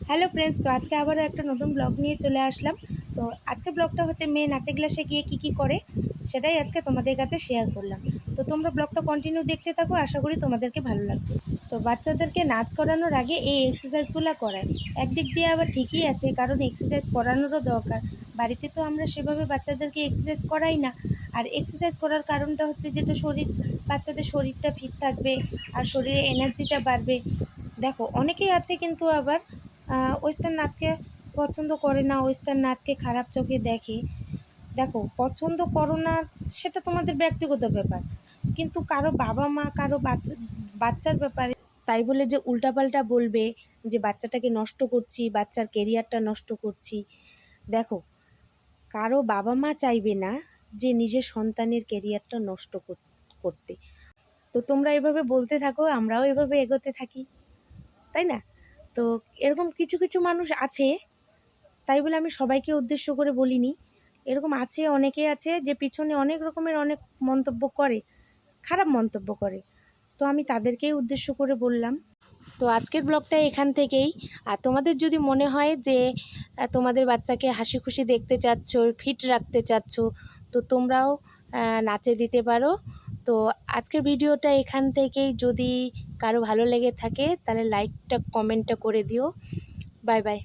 Hello friends, তো আজকে আবারও একটা নতুন ব্লগ নিয়ে চলে আসলাম। তো আজকে ব্লগটা হচ্ছে মেয়ে নাচে ক্লাসে গিয়ে কী করে সেটাই আজকে তোমাদের কাছে শেয়ার করলাম। তো তোমরা ব্লগটা কন্টিনিউ দেখতে থাকো, আশা করি তোমাদেরকে ভালো লাগবে। তো বাচ্চাদেরকে নাচ করানোর আগে এই এক্সারসাইজগুলো করায় একদিক দিয়ে আবার ঠিকই আছে, কারণ এক্সারসাইজ করানোরও দরকার। বাড়িতে তো আমরা সেভাবে বাচ্চাদেরকে এক্সারসাইজ করাই না। আর এক্সারসাইজ করার কারণটা হচ্ছে যেটা বাচ্চাদের শরীরটা ফিট থাকবে আর শরীরে এনার্জিটা বাড়বে। দেখো, অনেকেই আছে কিন্তু আবার ওয়েস্টার্ন নাচকে পছন্দ করে না, ওয়েস্টার্ন নাচকে খারাপ চোখে দেখে। দেখো, পছন্দ করো না সেটা তোমাদের ব্যক্তিগত ব্যাপার, কিন্তু কারো বাবা মা কারো বাচ্চার ব্যাপারে তাই বলে যে উল্টাপাল্টা বলবে যে বাচ্চাটাকে নষ্ট করছি, বাচ্চার কেরিয়ারটা নষ্ট করছি। দেখো, কারো বাবা মা চাইবে না যে নিজের সন্তানের কেরিয়ারটা নষ্ট করতে। তো তোমরা এভাবে বলতে থাকো, আমরাও এভাবে এগোতে থাকি, তাই না? তো এরকম কিছু কিছু মানুষ আছে, তাই বলে আমি সবাইকে উদ্দেশ্য করে বলিনি। এরকম আছে, অনেকে আছে যে পিছনে অনেক রকমের অনেক মন্তব্য করে, খারাপ মন্তব্য করে। তো আমি তাদেরকেই উদ্দেশ্য করে বললাম। তো আজকের ব্লগটা এখান থেকেই। আর তোমাদের যদি মনে হয় যে তোমাদের বাচ্চাকে হাসি খুশি দেখতে চাচ্ছ, ফিট রাখতে চাচ্ছ, তো তোমরাও নাচে দিতে পারো। তো আজকের ভিডিওটা এখান থেকেই। যদি কারো ভালো লেগে থাকে তাহলে লাইকটা কমেন্টটা করে দিও। Bye bye.